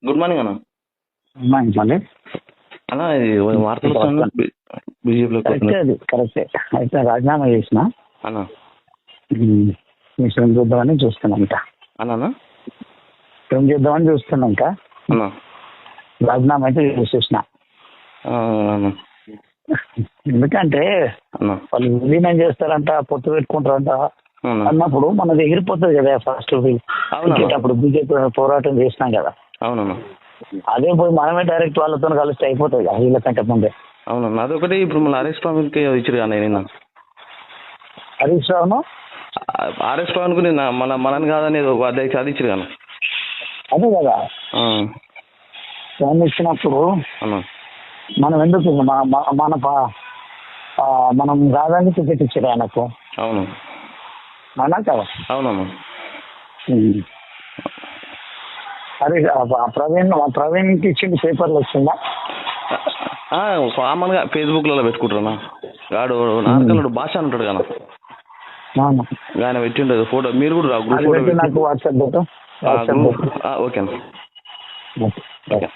Good morning అన్న. మళ్ళీ అన్న ఇది వార్తలు బీజేపీలో కరెక్టే, అది కరెక్టే. అయితే రాజీనామా చేసిన అన్న మిషన్ చూద్దామని చూస్తున్నాంట. అన్న ఏం చేద్దామని చూస్తున్నాంక అన్న రాజీనామా అయితే చేసేసిన. ఎందుకంటే వాళ్ళు విలీనం చేస్తారంట, పొత్తు పెట్టుకుంటారంట అన్నప్పుడు మనది ఎగిరిపోతుంది కదా. ఫస్ట్ అప్పుడు బీజేపీ పోరాటం చేసినాం కదా. అవునన్నా. అదే పోయి మనమే డైరెక్ట్ వాళ్ళతో కలిసి అయిపోతుంది కదా వీళ్ళకంటే ముందే. అవునన్నా. అదొకటి ఇప్పుడు మన హరీష్ పవన్కి ఇచ్చారు కదా నేను. హరీష్ రావును ఆర్ఎస్ పవన్ కు మనని కాదని అధ్యక్ష అది ఇచ్చారు కదా. అదే కదా ఫోన్ ఇచ్చినప్పుడు మనం ఎందుకు మనం రాగానే టికెట్ ఇచ్చారు ఆయనకు. అవును అవునా కదా. అవునమ్మా. అరే ప్రవీణ్కి ఇచ్చింది పేపర్లు వచ్చిందా? కామన్గా ఫేస్బుక్లలో పెట్టుకుంటారా వాడు నార్కల్ భాష అంటాడు కదా, ఆయన పెట్టిండదు ఫోటో. మీరు కూడా గ్రూప్ ఫోటో నాకు వాట్సాప్ ఓకే అన్న. ఓకే.